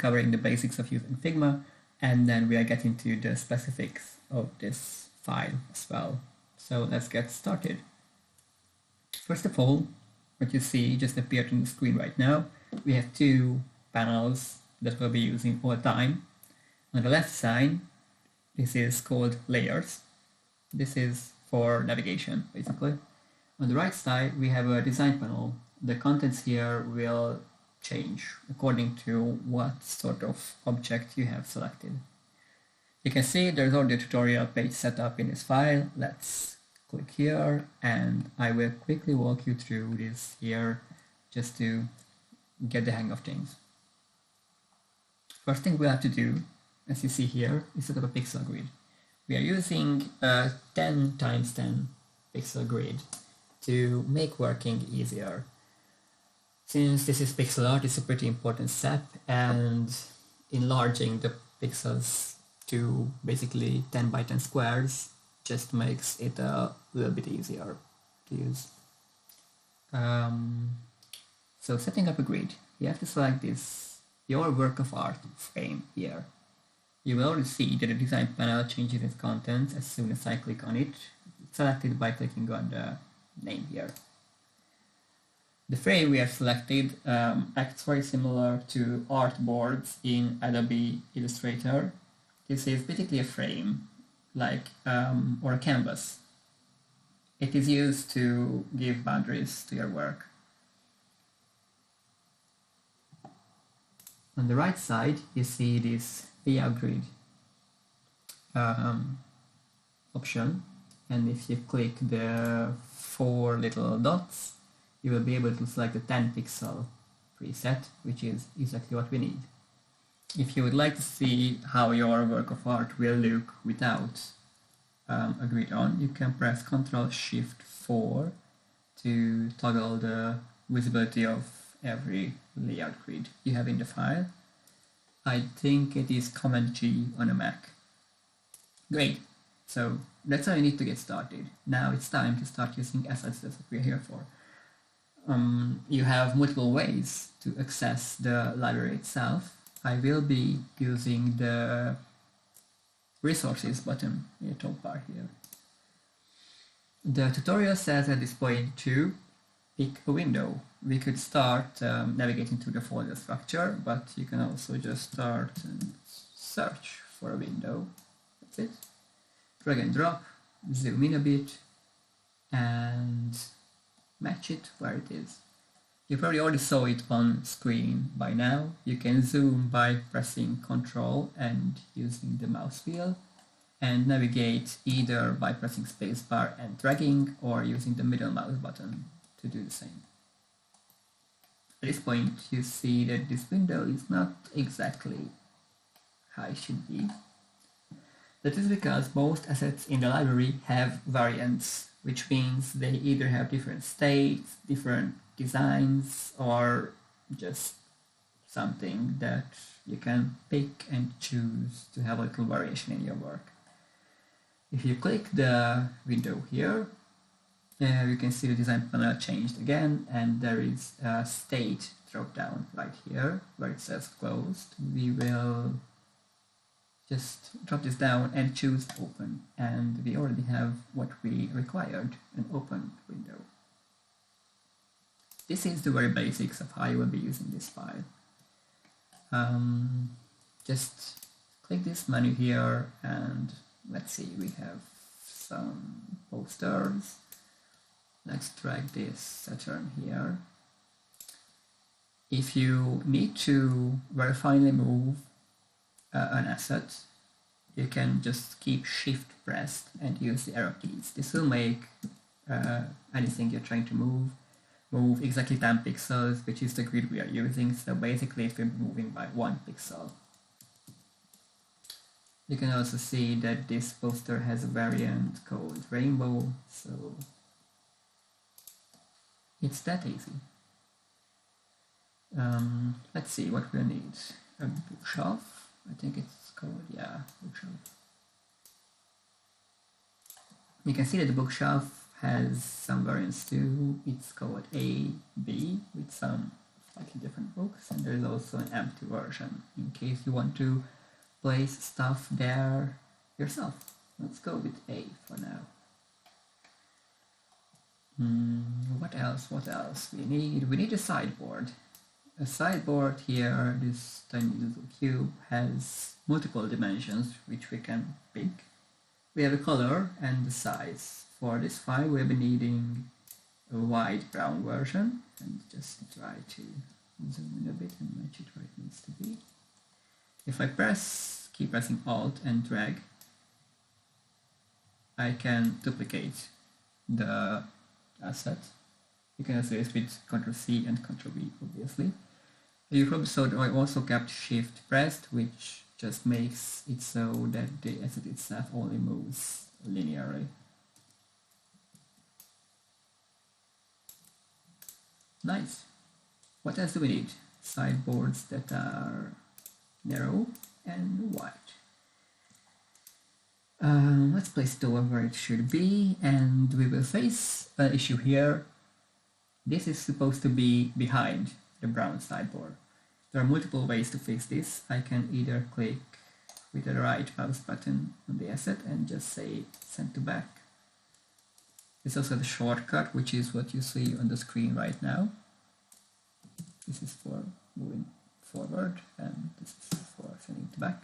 covering the basics of using Figma, and then we are getting to the specifics of this file as well. So let's get started. First of all, what you see just appeared on the screen right now, we have two panels that we'll be using all the time. On the left side, this is called layers. This is for navigation, basically. On the right side, we have a design panel. The contents here will change according to what sort of object you have selected. You can see there's already a tutorial page set up in this file. Let's click here and I will quickly walk you through this here just to get the hang of things. First thing we have to do, as you see here, is set up a pixel grid. We are using a 10 × 10 pixel grid to make working easier. Since this is pixel art, it's a pretty important step, and enlarging the pixels to basically 10 by 10 squares just makes it a little bit easier to use. So setting up a grid, you have to select this, your work of art frame here. You will already see that the design panel changes its contents as soon as I click on it. It's selected by clicking on the name here. The frame we have selected acts very similar to artboards in Adobe Illustrator. This is basically a frame, like or a canvas. It is used to give boundaries to your work. On the right side, you see this layout grid option, and if you click the 4 little dots, you will be able to select the 10 pixel preset, which is exactly what we need. If you would like to see how your work of art will look without a grid on, you can press Ctrl+Shift+4 to toggle the visibility of every layout grid you have in the file. I think it is Command-G on a Mac. Great, so that's all you need to get started. Now it's time to start using assets. That's what we're here for. You have multiple ways to access the library itself. I will be using the resources button in the top bar here. The tutorial says at this point to pick a window. We could start navigating to the folder structure, but you can also just start and search for a window. That's it. Drag and drop, zoom in a bit, and match it where it is. You probably already saw it on screen by now. You can zoom by pressing Ctrl and using the mouse wheel, and navigate either by pressing spacebar and dragging, or using the middle mouse button to do the same. At this point, you see that this window is not exactly how it should be. That is because most assets in the library have variants, which means they either have different states, different designs, or just something that you can pick and choose to have a little variation in your work. If you click the window here, you can see the design panel changed again, and there is a state drop down right here where it says closed. We will just drop this down and choose open, and we already have what we required, an open window. This is the very basics of how you will be using this file. Just click this menu here, and let's see, we have some posters. Let's drag this Saturn here. If you need to very finely move an asset, you can just keep Shift pressed and use the arrow keys. This will make anything you're trying to move exactly 10 pixels, which is the grid we are using, so basically it will be moving by 1 pixel. You can also see that this poster has a variant called Rainbow, so it's that easy. Let's see what we'll need. A bookshelf, I think it's called, yeah, bookshelf. You can see that the bookshelf has some variants too. It's called A, B, with some slightly different books, and there is also an empty version in case you want to place stuff there yourself. Let's go with A for now. What else? What else we need? We need a sideboard. A sideboard here, this tiny little cube, has multiple dimensions which we can pick. We have a color and the size. For this file we'll be needing a white brown version, and just try to zoom in a bit and match it where it needs to be. If I keep pressing Alt and drag, I can duplicate the asset. You can also use with Ctrl+C and Ctrl+V, obviously. You probably saw that I also kept Shift pressed, which just makes it so that the asset itself only moves linearly. Nice. What else do we need? Sideboards that are narrow and wide. Let's place it over where it should be, and we will face an issue here. This is supposed to be behind the brown sideboard. There are multiple ways to fix this. I can either click with the right mouse button on the asset and just say send to back. There's also the shortcut, which is what you see on the screen right now. This is for moving forward, and this is for sending to back.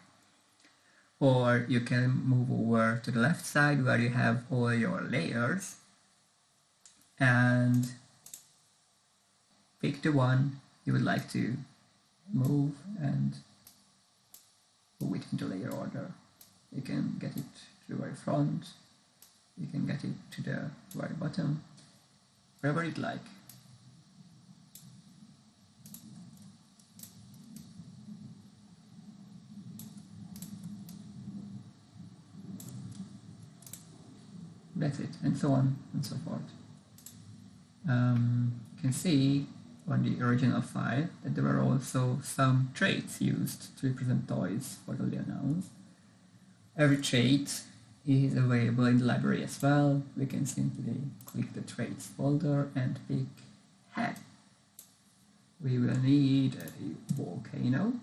Or you can move over to the left side where you have all your layers and pick the one you would like to move and move it into layer order. You can get it to the very front, you can get it to the very bottom, wherever you'd like. That's it, and so on and so forth. You can see on the original file that there are also some traits used to represent toys for the Lil Nouns. Every trait is available in the library as well. We can simply click the traits folder and pick head. We will need a volcano.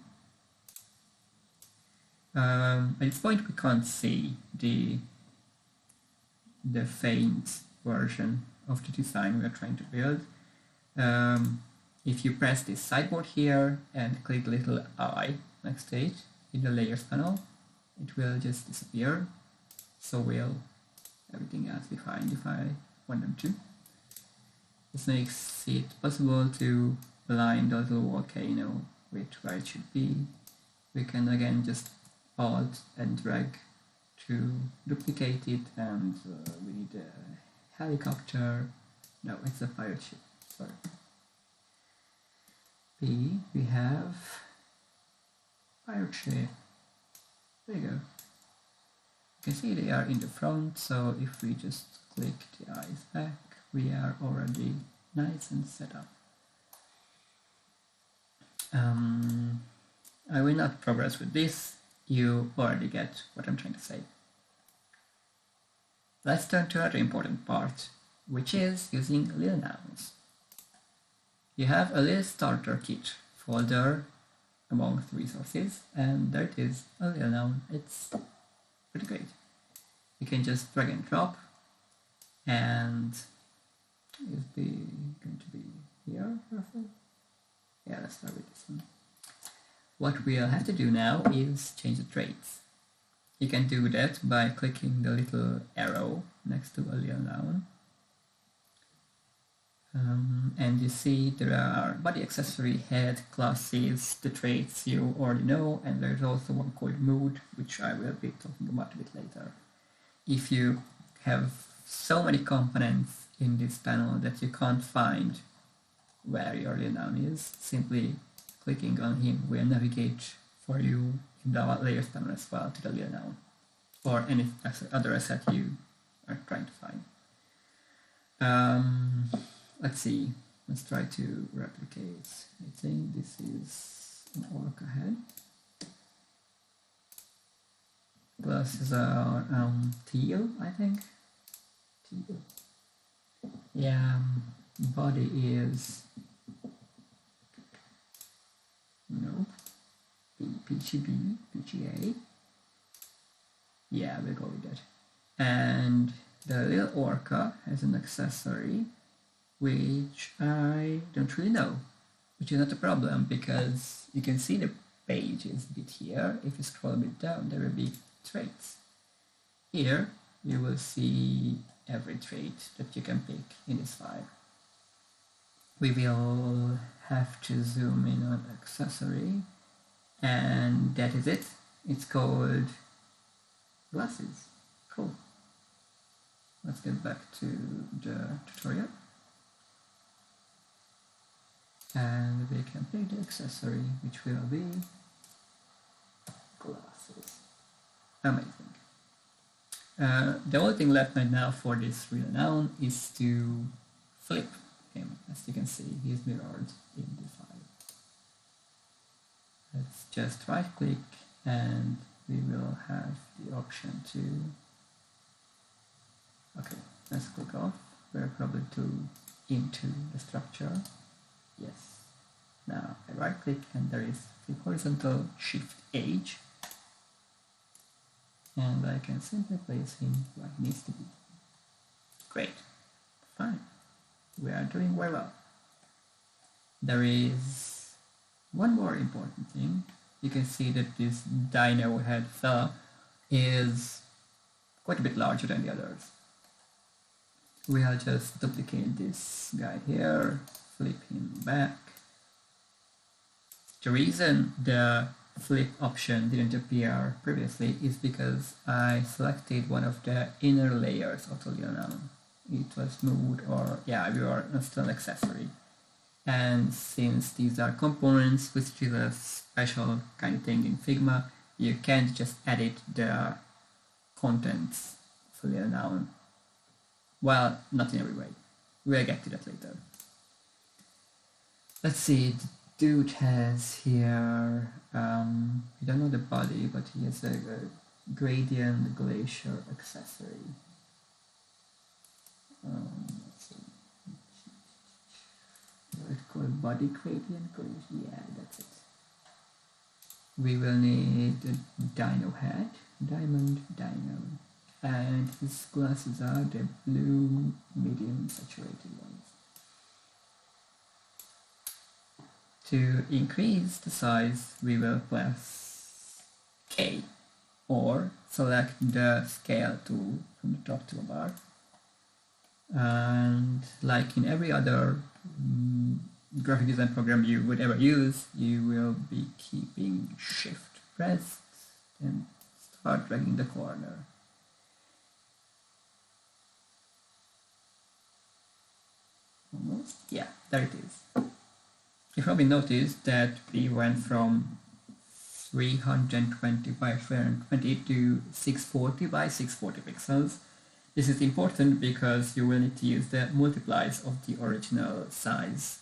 At this point we can't see the faint version of the design we are trying to build. If you press this sideboard here and click the little eye next to it in the layers panel, it will just disappear. So will everything else be fine if I want them to. This makes it possible to align the little volcano with where it should be. We can again just Alt and drag to duplicate it, and we need a helicopter. No, it's a pirate ship, sorry. B, we have pirate ship. There you go. You can see they are in the front, so if we just click the eyes back, we are already nice and set up. I will not progress with this. You already get what I'm trying to say. Let's turn to another important part, which is using Lil Nouns. You have a little starter kit folder amongst resources, and there it is, a Lil Noun. It's pretty great. You can just drag and drop, and it's going to be here, roughly. Yeah, let's start with this one. What we'll have to do now is change the traits. You can do that by clicking the little arrow next to a Lil Noun. And you see there are body, accessory, head, classes, the traits you already know, and there's also one called mood, which I will be talking about a bit later. If you have so many components in this panel that you can't find where your Lil Noun is, simply clicking on him will navigate for you in the layers panel as well to the Lil Noun, or any other asset you are trying to find. Let's see, let's try to replicate. I think this is an orca head. Glasses are teal, I think. Teal. Yeah, body is PGA. Yeah, we'll go with that. And the little orca has an accessory which I don't really know, which is not a problem because you can see the page is a bit here. If you scroll a bit down, there will be traits. Here you will see every trait that you can pick in this file. We will have to zoom in on accessory, and that is it. It's called glasses. Cool. Let's get back to the tutorial. And we can pick the accessory, which will be glasses. Amazing. The only thing left right now for this real noun is to flip him. As you can see, he is mirrored in the file. Let's just right click and we will have the option to, okay, let's click off. We're probably too into the structure. Yes. Now I right click and there is the horizontal shift H, and I can simply place him where he needs to be. Great. Fine. We are doing very well. There is one more important thing. You can see that this dino head fella is quite a bit larger than the others. We'll just duplicate this guy here, flip him back. The reason the flip option didn't appear previously is because I selected one of the inner layers of the Lil Nouns. It was moved, or yeah, we were still an accessory. And since these are components, which is a special kind of thing in Figma, you can't just edit the contents for Lil Noun. Well, not in every way. We'll get to that later. Let's see, the dude has here, we don't know the body, but he has a gradient glacier accessory. Let's see. It's called body gradient glacier, yeah, that's it. We will need a dino head, diamond dino, and his glasses are the blue medium saturated ones. To increase the size, we will press K or select the scale tool from the top toolbar. And like in every other graphic design program you would ever use, you will be keeping shift pressed and start dragging the corner. Almost, yeah, there it is. You probably noticed that we went from 320 by 320 to 640 by 640 pixels. This is important because you will need to use the multiplies of the original size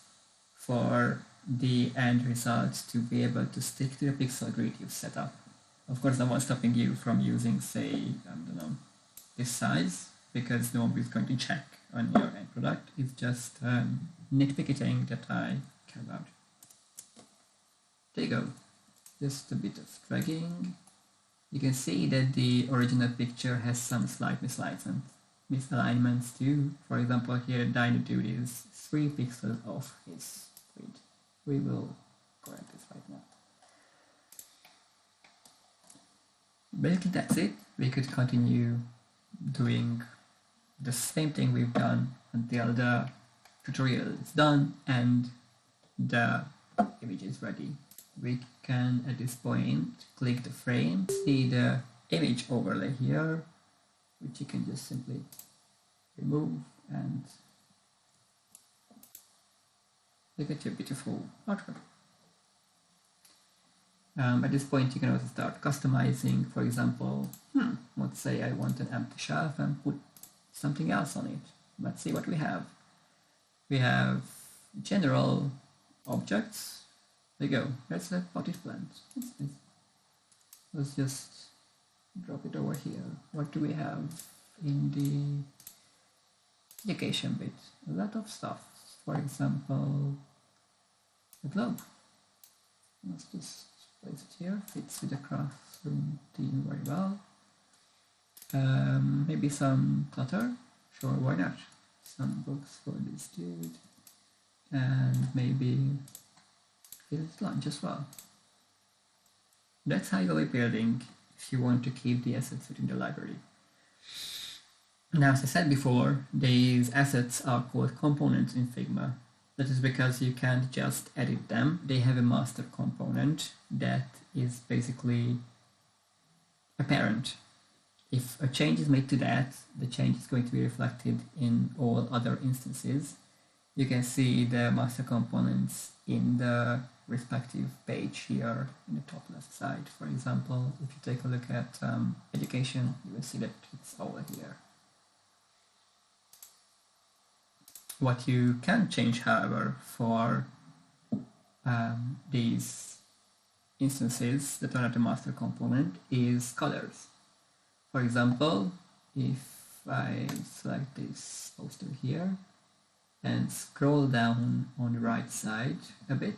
for the end result to be able to stick to the pixel grid you've set up. Of course, no one's stopping you from using, say, I don't know, this size, because no one is going to check on your end product. It's just nitpicking that I care about. There you go. Just a bit of dragging. You can see that the original picture has some slight misalignments too. For example, here Dino Dude is 3 pixels off his grid. We will correct this right now. Basically that's it. We could continue doing the same thing we've done until the tutorial is done and the image is ready. We can at this point click the frame, see the image overlay here, which you can just simply remove and look at your beautiful artwork. At this point you can also start customizing. For example, let's say I want an empty shelf and put something else on it. Let's see what we have. We have general objects. There you go. That's a potted plant. That's nice. Let's just drop it over here. What do we have in the education bit? A lot of stuff. For example, a globe. Let's just place it here, fits with the classroom theme very well. Maybe some clutter, sure, why not? Some books for this dude, and maybe his lunch as well. That's how you'll be building if you want to keep the assets within the library. Now, as I said before, these assets are called components in Figma. That is because you can't just edit them. They have a master component that is basically a parent. If a change is made to that, the change is going to be reflected in all other instances. You can see the master components in the respective page here in the top left side. For example, if you take a look at education, you will see that it's over here. What you can change, however, for these instances that are not a master component is colors. For example, if I select this poster here and scroll down on the right side a bit,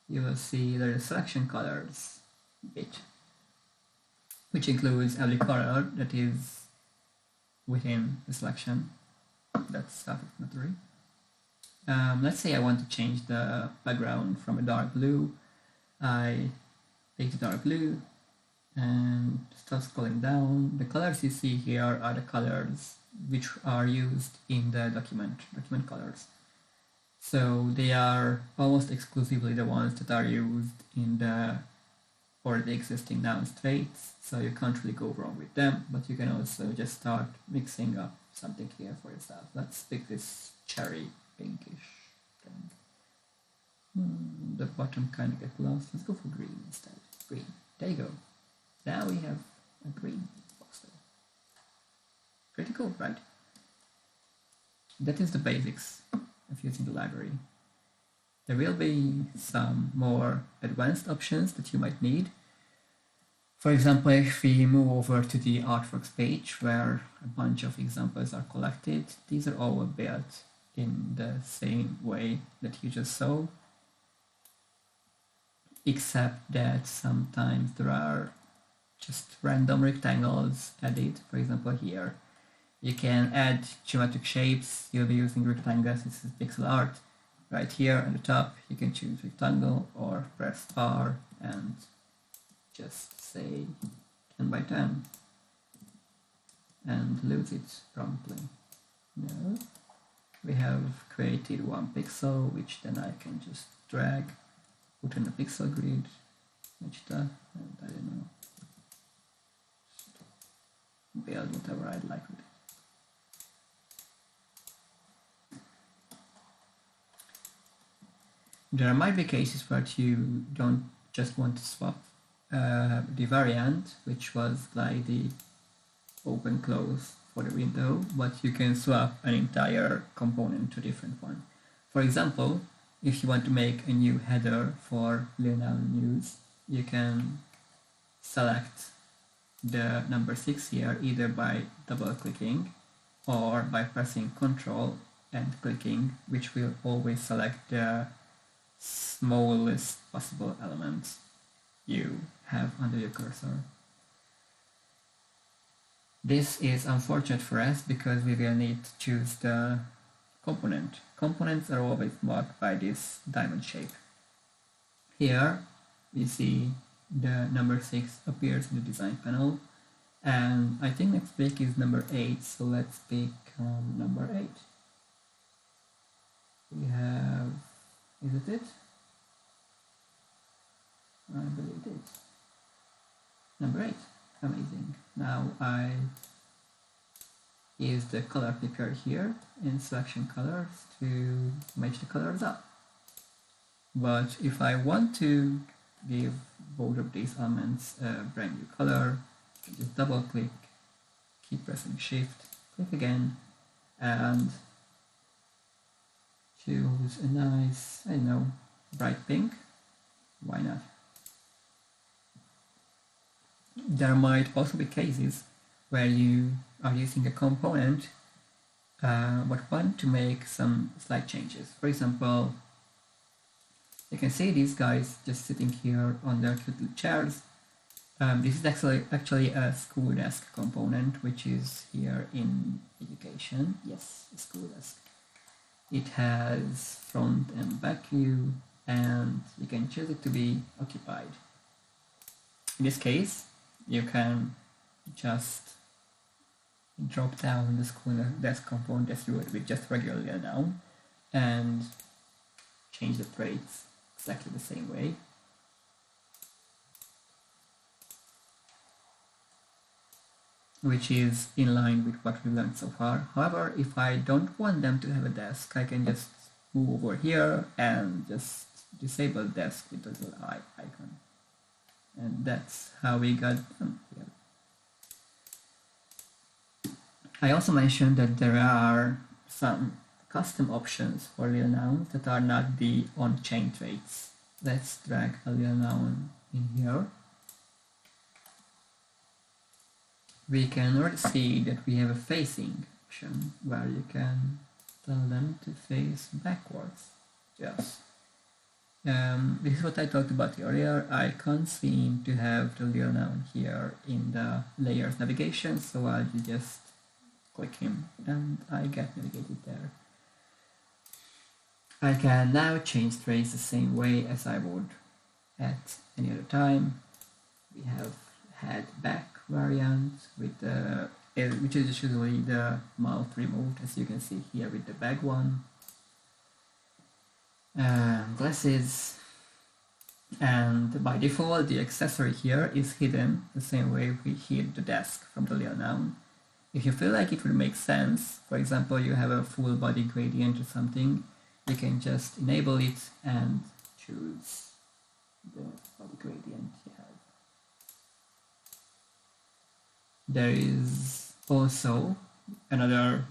you will see there is selection colors bit, which includes every color that is within the selection. That's self-explanatory. Let's say I want to change the background from a dark blue. I pick the dark blue and start scrolling down. The colors you see here are the colors which are used in the document colors. So they are almost exclusively the ones that are used in the already existing noun traits, so you can't really go wrong with them, but you can also just start mixing up something here for yourself. Let's pick this cherry pinkish thing. The bottom kind of gets lost. Let's go for green instead. Green. There you go. Now we have a green poster. Pretty cool, right? That is the basics of using the library. There will be some more advanced options that you might need. For example, if we move over to the artworks page where a bunch of examples are collected, these are all built in the same way that you just saw, except that sometimes there are just random rectangles added. For example, here you can add geometric shapes. You'll be using rectangles. This is pixel art. Right here at the top, you can choose rectangle or press R and just say 10 by 10 and lose it promptly. No. We have created one pixel, which then I can just drag, put in a pixel grid, match that, and I don't know, build whatever I'd like with it. There might be cases where you don't just want to swap the variant, which was like the open close for the window, but you can swap an entire component to a different one. For example, if you want to make a new header for Lil Nouns, you can select the number 6 here either by double clicking or by pressing Ctrl and clicking, which will always select the smallest possible element you have under your cursor. This is unfortunate for us because we will need to choose the component. Components are always marked by this diamond shape. Here we see the number 6 appears in the design panel, and I think next pick is number 8, so let's pick number 8. We have, is it it? I believe it is. Number 8. Amazing. Now I use the color picker here in selection colors to match the colors up. But if I want to give both of these elements a brand new color, I can just double click, keep pressing shift, click again, and choose a nice, I don't know, bright pink. Why not? There might also be cases where you are using a component but want to make some slight changes. For example, You can see these guys just sitting here on their cute little chairs. This is actually a school desk component, which is here in education. Yes, a school desk. It has front and back view, and you can choose it to be occupied. In this case, you can just drop down the school desk component as you would with just regular Lil Noun and change the traits exactly the same way. Which is in line with what we've learned so far. However, if I don't want them to have a desk, I can just move over here and just disable desk with the little eye icon. And that's how we got them here. I also mentioned that there are some custom options for Lil Nouns that are not the on-chain traits. Let's drag a Lil Noun in here. We can already see that we have a facing option where you can tell them to face backwards. Yes. This is what I talked about earlier. I can't seem to have the Lil Noun here in the layers navigation, so I'll just click him and I get navigated there. I can now change traits the same way as I would at any other time. We have head back variant with the which is usually the mouth removed, as you can see here with the back one. Glasses, and by default the accessory here is hidden the same way we hid the desk from the Lil Noun. If you feel like it would make sense, for example you have a full body gradient or something, you can just enable it and choose the body gradient you have. There is also another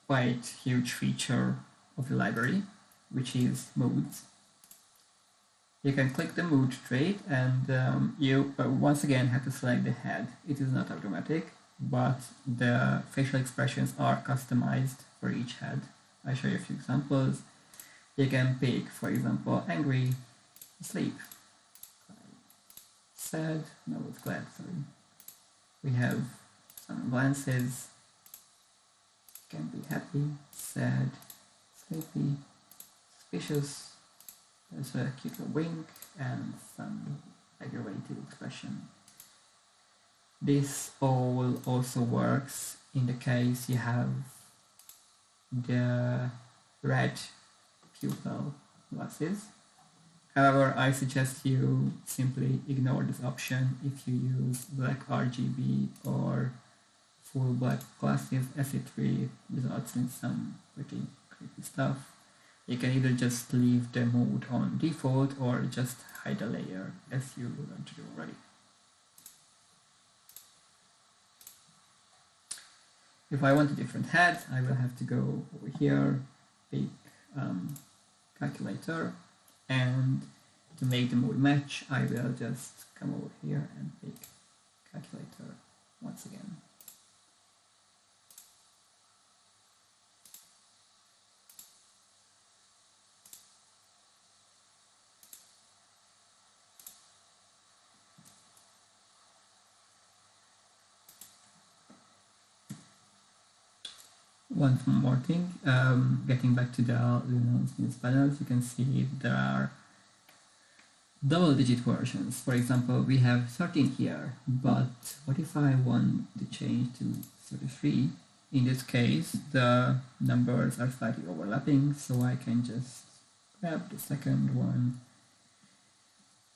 quite huge feature of the library, which is moods. You can click the mood trait and you once again have to select the head. It is not automatic, but the facial expressions are customized for each head. I'll show you a few examples. You can pick, for example, angry, asleep, sad, no, it's glad, sorry. We have some glances, can be happy, sad, sleepy, suspicious, there's a cute little wink, and some aggravated expression. This all also works in the case you have the red pupil glasses. However, I suggest you simply ignore this option if you use black RGB or full black glasses, as it really results in some pretty creepy stuff. You can either just leave the mode on default or just hide the layer as you learned to do already. If I want a different head, I will have to go over here, pick calculator, and to make the mode match, I will just come over here and pick calculator once again. One more thing, getting back to the Lil Nouns panels, you can see there are double-digit versions. For example, we have 13 here, but what if I want to change to 33? In this case, the numbers are slightly overlapping, so I can just grab the second one,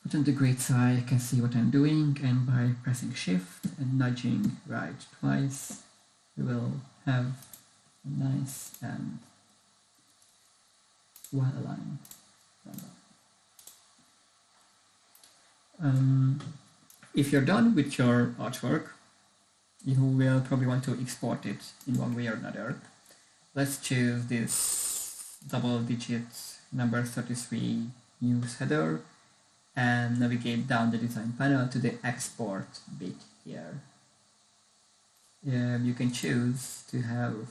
put on the grid so I can see what I'm doing, and by pressing shift and nudging right twice, we will have a nice and well-aligned number. If you're done with your artwork, you will probably want to export it in one way or another. Let's choose this double-digit number 33 news header and navigate down the design panel to the export bit here. You can choose to have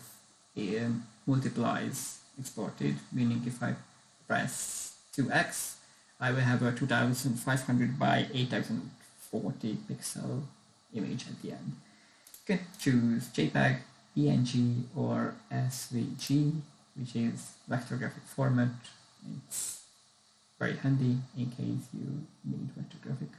multiplies exported, meaning if I press 2x, I will have a 2500 by 8040 pixel image at the end. You can choose JPEG, PNG, or SVG, which is vector graphic format. It's very handy in case you need vector graphics.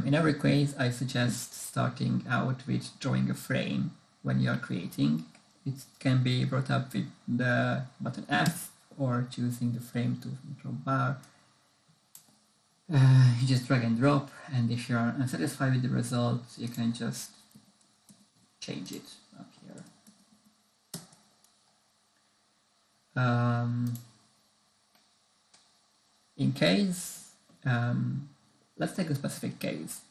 In every case, I suggest starting out with drawing a frame when you are creating. It can be brought up with the button F or choosing the frame to control bar. You just drag and drop, and if you are unsatisfied with the result, you can just change it up here. In case, let's take a specific case.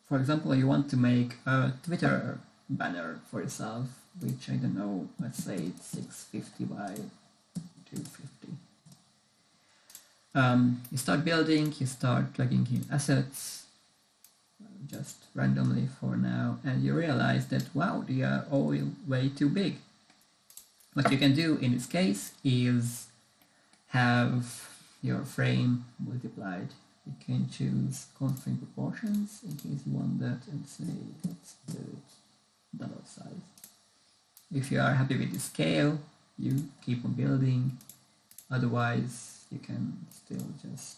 For example, you want to make a Twitter banner for yourself, which I don't know, let's say it's 650 by 250. You start building, you start plugging in assets, just randomly for now, and you realize that, wow, they are all way too big. What you can do in this case is have your frame multiplied. You can choose constraint proportions in case you want that, and say let's do it double size. If you are happy with the scale, you keep on building. Otherwise, you can still just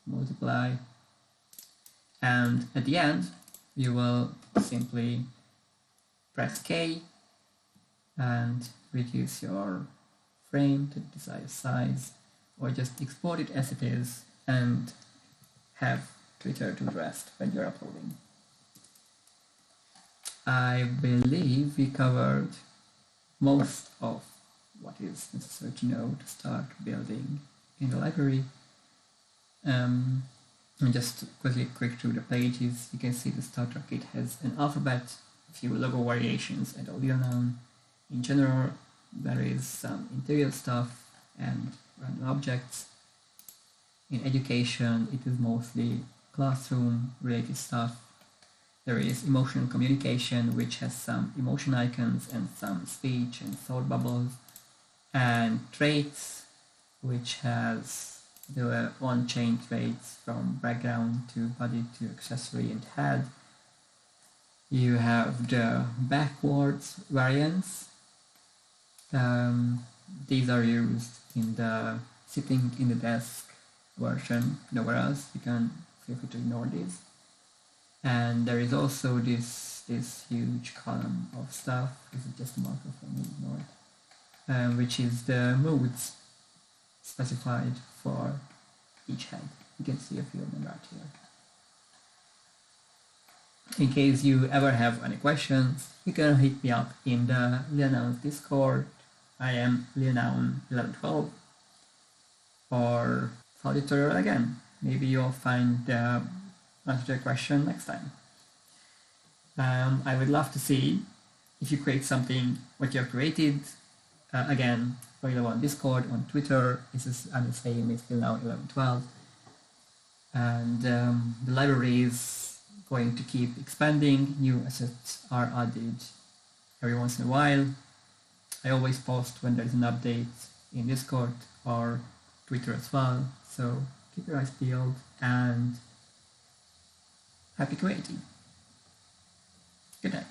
multiply. And at the end, you will simply press K and reduce your frame to the desired size, or just export it as it is and have Twitter to the rest when you're uploading. I believe we covered most of what is necessary to know to start building in the library. And just quickly click through the pages. You can see the starter kit has an alphabet, a few logo variations, and a Lil Noun. In general, there is some interior stuff and random objects. In education, it is mostly classroom related stuff. There is emotional communication, which has some emotion icons and some speech and thought bubbles. And traits, which has the on-chain traits from background to body to accessory and head. You have the backwards variants. These are used in the sitting in the desk version, nowhere else. You can feel free to ignore these. And there is also this huge column of stuff. This is just a marker for me, ignore it. Which is the moods specified for each head. You can see a few of them right here. In case you ever have any questions, you can hit me up in the Lil Nouns Discord. I am Lil Noun 1112. Or follow the tutorial again. Maybe you'll find the answer to your question next time. I would love to see if you create something what you have created. Again, available on Discord, on Twitter. This is the same, it's Lil Noun 1112. And the library is going to keep expanding. New assets are added every once in a while. I always post when there's an update in Discord or Twitter as well. So keep your eyes peeled and happy creating. Good night.